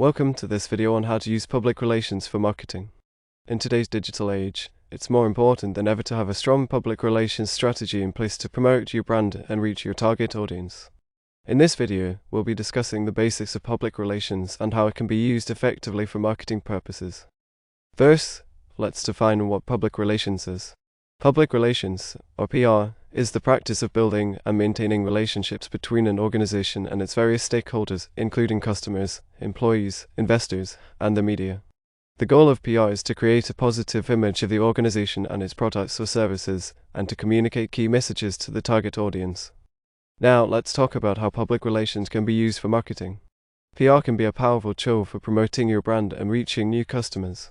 Welcome to this video on how to use public relations for marketing. In today's digital age, it's more important than ever to have a strong public relations strategy in place to promote your brand and reach your target audience. In this video, we'll be discussing the basics of public relations and how it can be used effectively for marketing purposes. First, let's define what public relations is. Public relations, or PR, is the practice of building and maintaining relationships between an organization and its various stakeholders, including customers, employees, investors, and the media. The goal of PR is to create a positive image of the organization and its products or services, and to communicate key messages to the target audience. Now, let's talk about how public relations can be used for marketing. PR can be a powerful tool for promoting your brand and reaching new customers.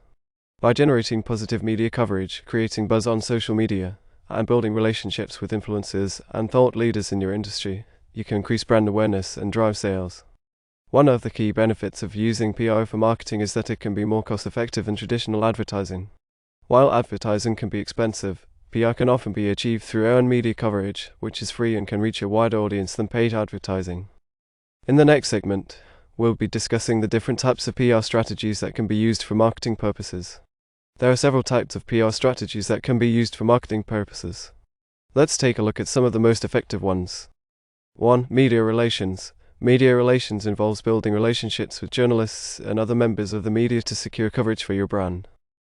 By generating positive media coverage, creating buzz on social media, and building relationships with influencers and thought leaders in your industry, you can increase brand awareness and drive sales. One of the key benefits of using PR for marketing is that it can be more cost-effective than traditional advertising. While advertising can be expensive, PR can often be achieved through earned media coverage, which is free and can reach a wider audience than paid advertising. In the next segment, we'll be discussing the different types of PR strategies that can be used for marketing purposes. There are several types of PR strategies that can be used for marketing purposes. Let's take a look at some of the most effective ones. 1. Media relations. Media relations involves building relationships with journalists and other members of the media to secure coverage for your brand.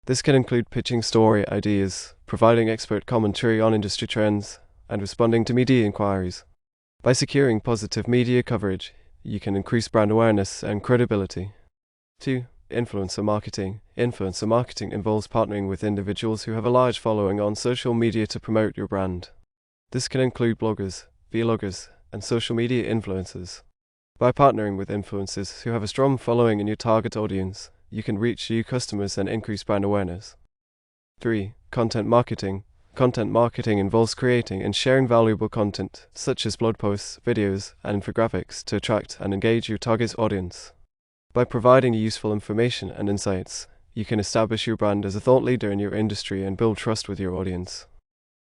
This can include pitching story ideas, providing expert commentary on industry trends, and responding to media inquiries. By securing positive media coverage, you can increase brand awareness and credibility. 2. Influencer marketing. Influencer marketing involves partnering with individuals who have a large following on social media to promote your brand. This can include bloggers, vloggers, and social media influencers. By partnering with influencers who have a strong following in your target audience, you can reach new customers and increase brand awareness. 3. Content marketing. Content marketing involves creating and sharing valuable content, such as blog posts, videos, and infographics, to attract and engage your target audience. By providing useful information and insights, you can establish your brand as a thought leader in your industry and build trust with your audience.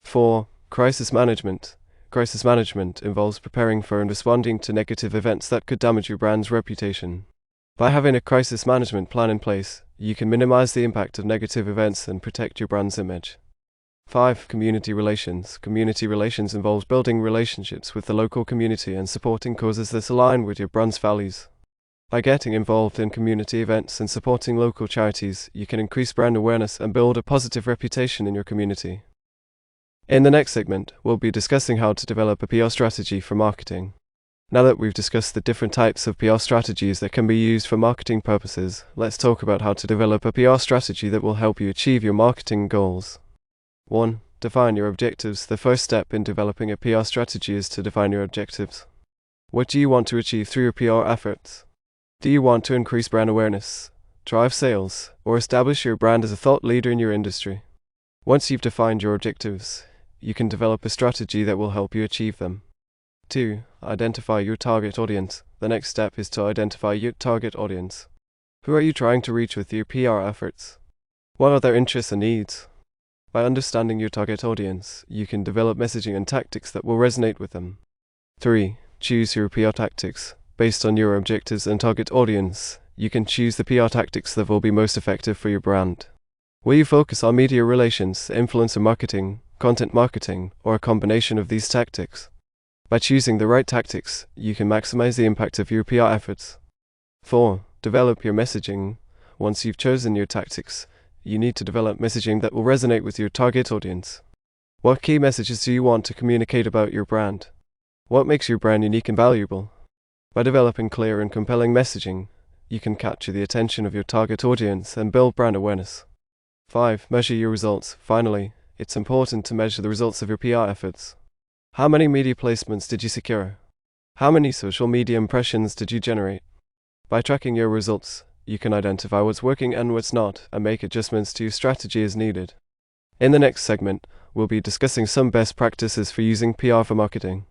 4. Crisis management. Crisis management involves preparing for and responding to negative events that could damage your brand's reputation. By having a crisis management plan in place, you can minimize the impact of negative events and protect your brand's image. 5. Community relations. Community relations involves building relationships with the local community and supporting causes that align with your brand's values. By getting involved in community events and supporting local charities, you can increase brand awareness and build a positive reputation in your community. In the next segment, we'll be discussing how to develop a PR strategy for marketing. Now that we've discussed the different types of PR strategies that can be used for marketing purposes, let's talk about how to develop a PR strategy that will help you achieve your marketing goals. 1. Define your objectives. The first step in developing a PR strategy is to define your objectives. What do you want to achieve through your PR efforts? Do you want to increase brand awareness, drive sales, or establish your brand as a thought leader in your industry? Once you've defined your objectives, you can develop a strategy that will help you achieve them. 2. Identify your target audience. The next step is to identify your target audience. Who are you trying to reach with your PR efforts? What are their interests and needs? By understanding your target audience, you can develop messaging and tactics that will resonate with them. 3. Choose your PR tactics. Based on your objectives and target audience, you can choose the PR tactics that will be most effective for your brand. Will you focus on media relations, influencer marketing, content marketing, or a combination of these tactics? By choosing the right tactics, you can maximize the impact of your PR efforts. 4. Develop your messaging. Once you've chosen your tactics, you need to develop messaging that will resonate with your target audience. What key messages do you want to communicate about your brand? What makes your brand unique and valuable? By developing clear and compelling messaging, you can capture the attention of your target audience and build brand awareness. 5. Measure your results. Finally, it's important to measure the results of your PR efforts. How many media placements did you secure? How many social media impressions did you generate? By tracking your results, you can identify what's working and what's not, and make adjustments to your strategy as needed. In the next segment, we'll be discussing some best practices for using PR for marketing.